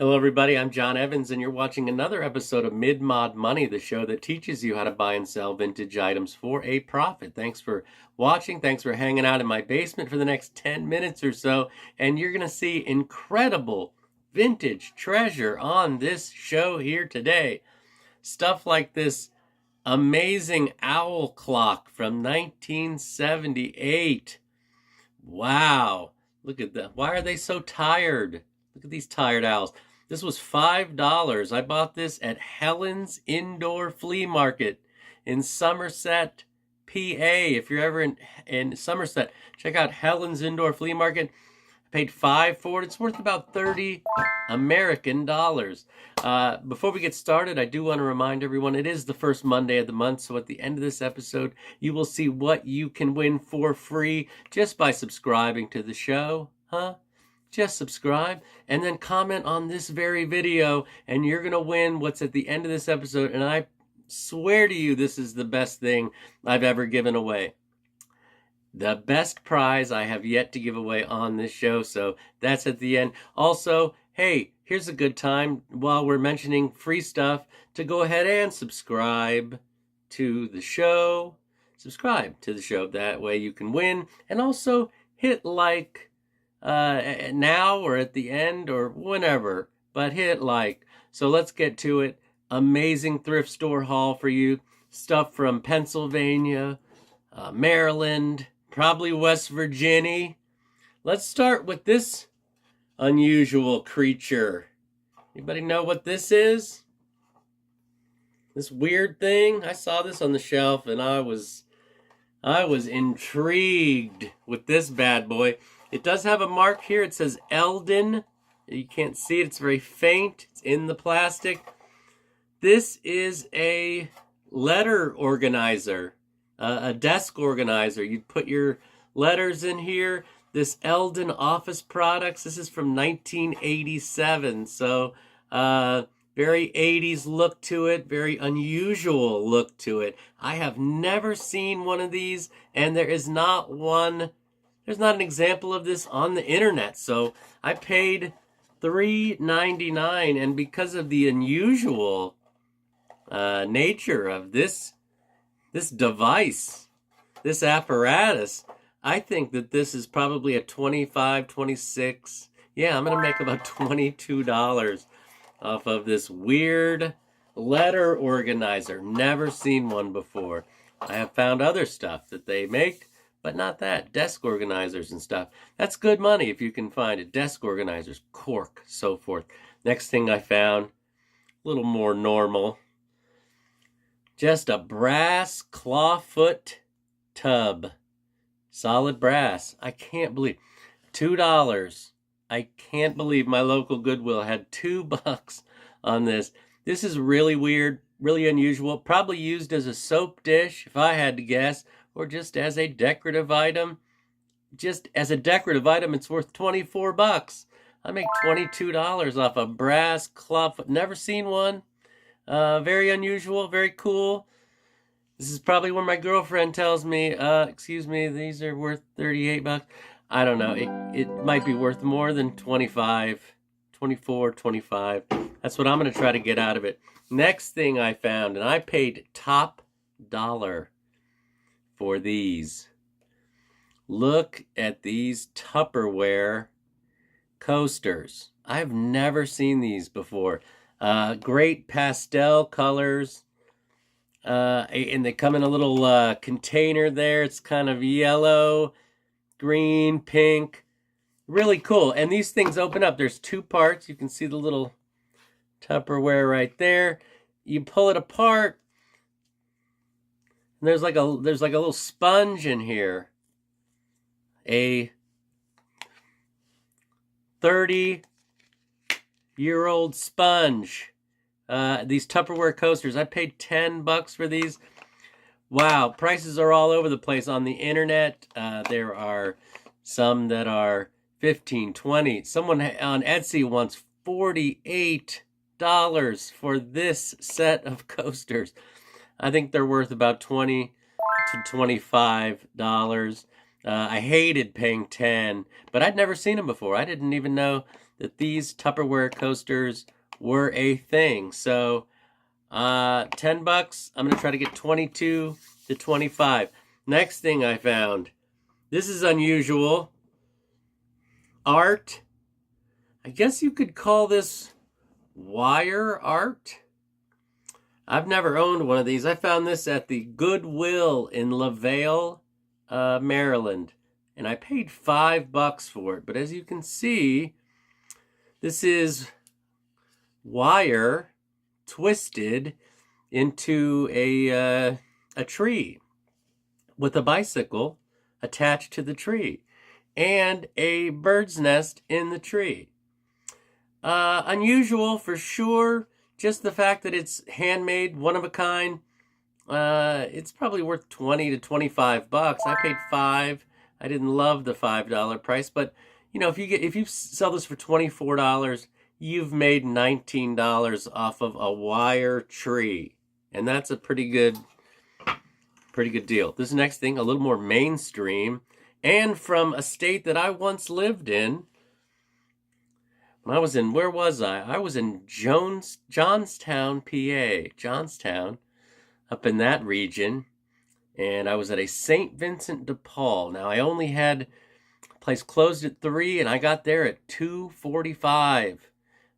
Hello, everybody. I'm John Evans, and you're watching another episode of Mid-Mod Money, the show that teaches you how to buy and sell vintage items for a profit. Thanks for watching. Thanks for hanging out in my basement for the next 10 minutes or so. And you're going to see incredible vintage treasure on this show here today. Stuff like this amazing owl clock from 1978. Wow. Look at that. Why are they so tired? Look at these tired owls. This was $5. I bought this at Helen's Indoor Flea Market in Somerset, PA. If you're ever in Somerset, check out Helen's Indoor Flea Market. I paid $5 for it. It's worth about 30 American dollars. Before we get started, I do want to remind everyone it is the first Monday of the month, so at the end of this episode, you will see what you can win for free just by subscribing to the show. Just subscribe and then comment on this very video, and you're going to win what's at the end of this episode. And I swear to you, this is the best thing I've ever given away. The best prize I have yet to give away on this show. So that's at the end. Also, hey, here's a good time while we're mentioning free stuff to go ahead and subscribe to the show. Subscribe to the show. That way you can win. And also hit like now or at the end or whenever, but hit like. So let's get to it. Amazing thrift store haul for you. Stuff from Pennsylvania, Maryland, probably West Virginia. Let's start with this unusual creature. Anybody know what this is? This weird thing? I saw this on the shelf and I was intrigued with this bad boy. It does have a mark here. It says Eldon. You can't see it. It's very faint. It's in the plastic. This is a letter organizer, a desk organizer. You'd put your letters in here. This Eldon Office Products. This is from 1987. So very 80s look to it. Very unusual look to it. I have never seen one of these, and there's not an example of this on the internet. So I paid $3.99, and because of the unusual nature of this device, this apparatus, I think that this is probably a 25, 26. Yeah, I'm going to make about $22 off of this weird letter organizer. Never seen one before. I have found other stuff that they make, but not that. Desk organizers and stuff. That's good money if you can find it. Desk organizers, cork, so forth. Next thing I found, a little more normal. Just a brass Clawfoot tub. Solid brass. I can't believe. $2. I can't believe my local Goodwill had $2 on this. This is really weird, really unusual. Probably used as a soap dish, if I had to guess, or just as a decorative item. Just as a decorative item, it's worth $24. I make $22 off a brass Clawfoot. Never seen one. Very unusual, very cool. This is probably when my girlfriend tells me, excuse me, these are worth $38. I don't know. It might be worth more than 25, 24, 25. That's what I'm going to try to get out of it. Next thing I found, and I paid top dollar for these. Look at these Tupperware coasters. I've never seen these before. Great pastel colors. And they come in a little container there. It's kind of yellow, green, pink. Really cool. And these things open up. There's two parts. You can see the little Tupperware right there. You pull it apart. And there's like a little sponge in here. A 30-year-old sponge. These Tupperware coasters. I paid $10 for these. Wow, prices are all over the place on the internet. There are some that are 15, 20. Someone on Etsy wants $48 for this set of coasters. I think they're worth about $20 to $25. I hated paying $10, but I'd never seen them before. I didn't even know that these Tupperware coasters were a thing. So, $10. I'm going to try to get 22 to 25. Next thing I found. This is unusual. Art. I guess you could call this wire art. I've never owned one of these. I found this at the Goodwill in LaVale, Maryland. And I paid $5 for it. But as you can see, this is wire twisted into a tree with a bicycle attached to the tree and a bird's nest in the tree. Unusual for sure. Just the fact that it's handmade, one of a kind. It's probably worth 20 to 25 bucks. I paid $5. I didn't love the $5 price, but you know, if you sell this for $24, you've made $19 off of a wire tree, and that's a pretty good deal. This next thing, a little more mainstream, and from a state that I once lived in. When I was in, where was I? I was in Johnstown, PA. Johnstown, up in that region. And I was at a St. Vincent de Paul. Now, I only had, the place closed at 3, and I got there at 2:45.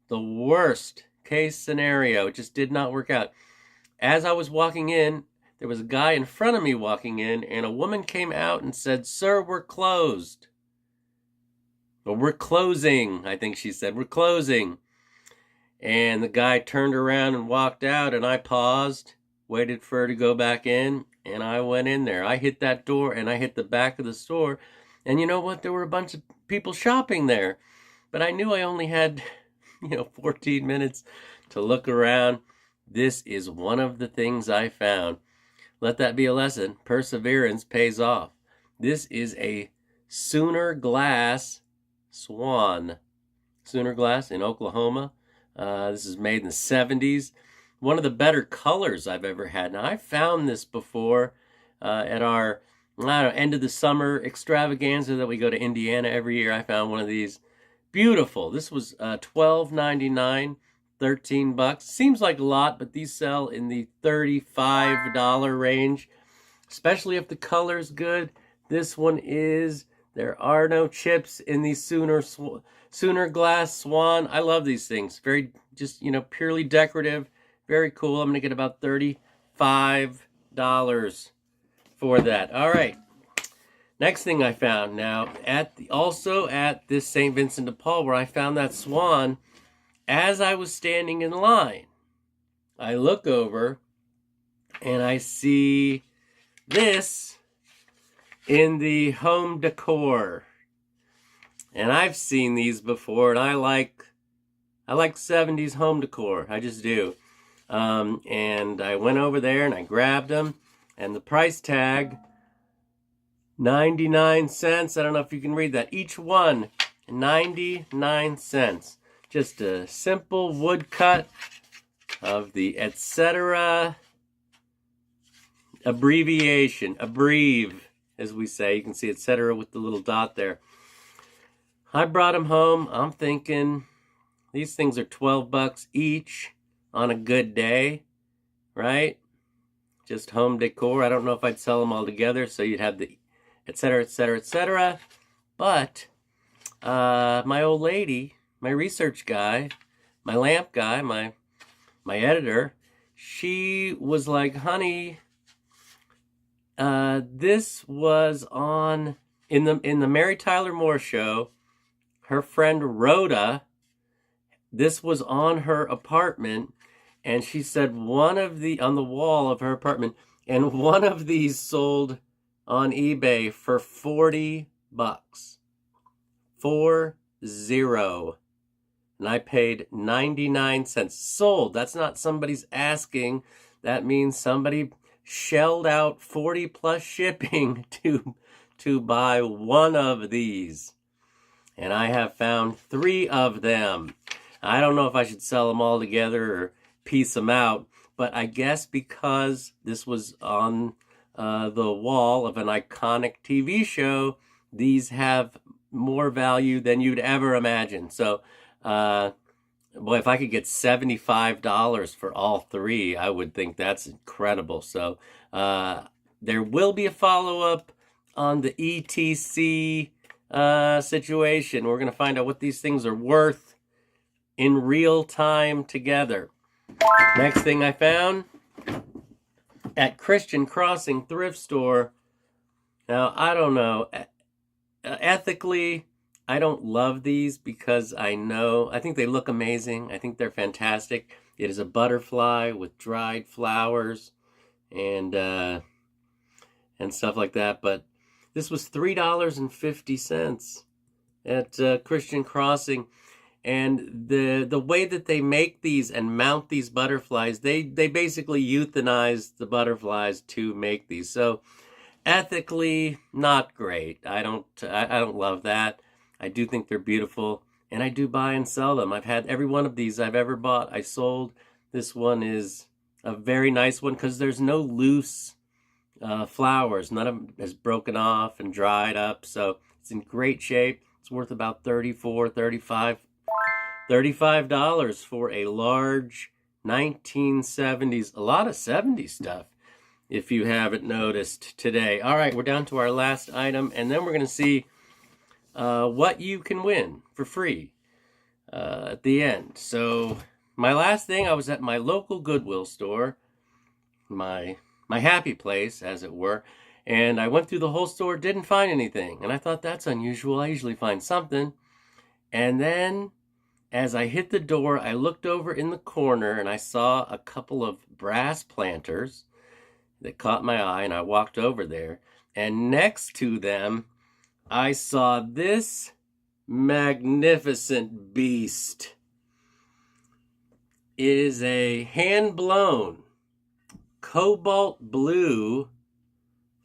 The worst case scenario. It just did not work out. As I was walking in, there was a guy in front of me walking in, and a woman came out and said, "Sir, we're closed." Well, we're closing, I think she said. We're closing. And the guy turned around and walked out, and I paused, waited for her to go back in, and I went in there. I hit that door, and I hit the back of the store. And you know what? There were a bunch of people shopping there. But I knew I only had, 14 minutes to look around. This is one of the things I found. Let that be a lesson. Perseverance pays off. This is a Sooner Glass Swan. Sooner Glass in Oklahoma. This is made in the 70s. One of the better colors I've ever had. Now, I found this before at our end of the summer extravaganza that we go to Indiana every year. I found one of these. Beautiful. This was $12.99, $13. Seems like a lot, but these sell in the $35 range, especially if the color's good. This one is. There are no chips in the Sooner Glass Swan. I love these things. Very, just, purely decorative. Very cool. I'm going to get about $35 for that. All right. Next thing I found now, also at this St. Vincent de Paul where I found that swan, as I was standing in line, I look over and I see this in the home decor. And I've seen these before, and I like 70s home decor. I just do. And I went over there and I grabbed them, and the price tag, 99 cents. I don't know if you can read that. Each one, 99 cents. Just a simple woodcut of the etc. abbreviation. Abreve, as we say. You can see etc. with the little dot there. I brought them home. I'm thinking these things are $12 each on a good day, right? Just home decor. I don't know if I'd sell them all together, so you'd have the etc., etc., etc. But my old lady, my research guy, my lamp guy, my editor, she was like, "Honey, this was on in the Mary Tyler Moore show. Her friend Rhoda, this was on her apartment, and she said on the wall of her apartment, and one of these sold on eBay for $40. 40. And I paid 99 cents. Sold. That's not somebody's asking. That means somebody shelled out 40 plus shipping to buy one of these. And I have found 3 of them. I don't know if I should sell them all together or piece them out, but I guess because this was on the wall of an iconic TV show, these have more value than you'd ever imagine. So Boy, if I could get $75 for all three, I would think that's incredible. So there will be a follow-up on the ETC situation. We're going to find out what these things are worth in real time together. Next thing I found at Christian Crossing thrift store. Now, I don't know. Ethically, I don't love these because I think they look amazing. I think they're fantastic. It is a butterfly with dried flowers and stuff like that. But this was $3.50 at Christian Crossing. And the way that they make these and mount these butterflies, they basically euthanize the butterflies to make these. So ethically, not great. I don't love that. I do think they're beautiful, and I do buy and sell them. I've had every one of these I've ever bought, I sold. This one is a very nice one because there's no loose flowers. None of them has broken off and dried up, so it's in great shape. It's worth about $35 for a large 1970s, a lot of 70s stuff, if you haven't noticed today. All right, we're down to our last item, and then we're going to see what you can win for free at the end. So my last thing, I was at my local Goodwill store, my happy place, as it were, and I went through the whole store, didn't find anything, and I thought that's unusual. I usually find something. And then as I hit the door, I looked over in the corner and I saw a couple of brass planters that caught my eye, and I walked over there, and next to them I saw this magnificent beast. It is a hand-blown cobalt blue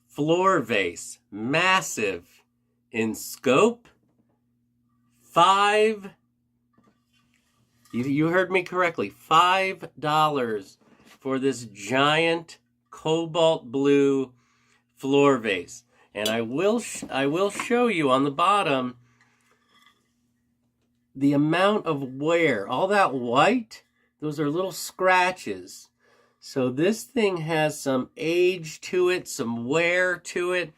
floor vase, massive in scope. You heard me correctly, $5 for this giant cobalt blue floor vase. And I will show you on the bottom the amount of wear. All that white, those are little scratches. So this thing has some age to it, some wear to it.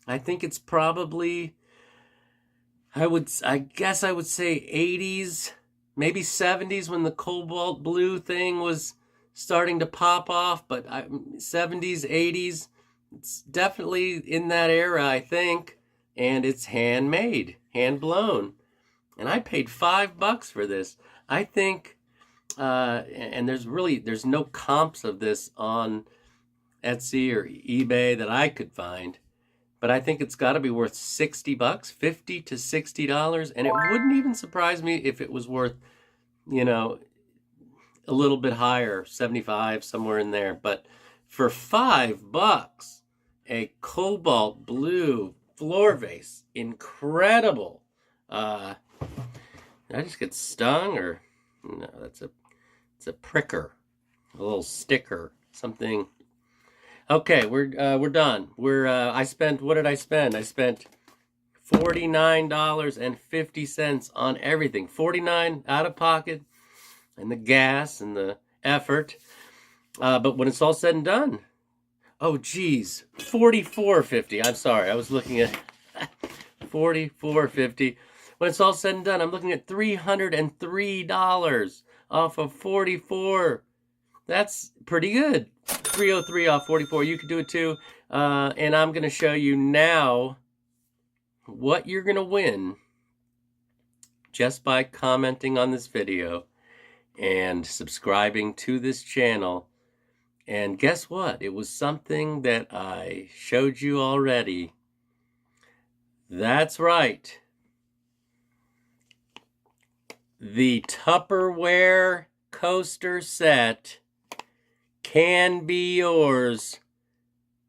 I think it's probably, I guess I would say 80s, maybe 70s when the cobalt blue thing was starting to pop off, but 70s, 80s. It's definitely in that era, I think, and it's handmade, hand blown, and I paid $5 for this. I think, and there's no comps of this on Etsy or eBay that I could find, but I think it's got to be worth $60, $50 to $60, and it wouldn't even surprise me if it was worth, a little bit higher, 75, somewhere in there. But for $5, a cobalt blue floor vase, incredible. Did I just get stung, or no? It's a pricker, a little sticker, something. Okay, we're done. What did I spend? I spent $49.50 on everything. $49 out of pocket, and the gas and the effort. But when it's all said and done, oh geez, $44.50. I'm sorry, I was looking at $44.50. When it's all said and done, I'm looking at $303 off of $44. That's pretty good. $303 off $44. You could do it too. And I'm going to show you now what you're going to win just by commenting on this video and subscribing to this channel. And guess what? It was something that I showed you already. That's right. The Tupperware coaster set can be yours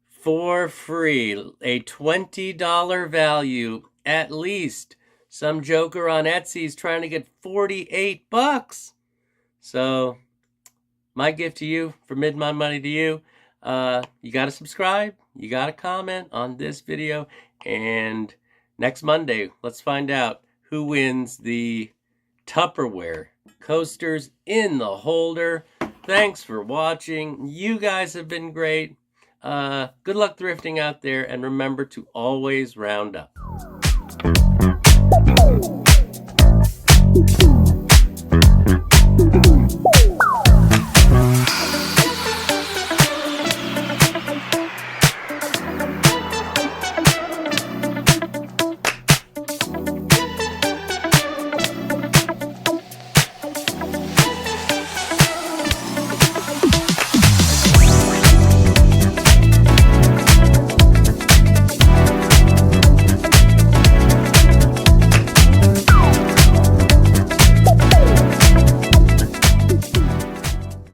for free. A $20 value at least. Some joker on Etsy is trying to get $48. So my gift to you, from Mid My Money to you, you got to subscribe, you got to comment on this video, and next Monday, let's find out who wins the Tupperware coasters in the holder. Thanks for watching. You guys have been great. Good luck thrifting out there, and remember to always round up.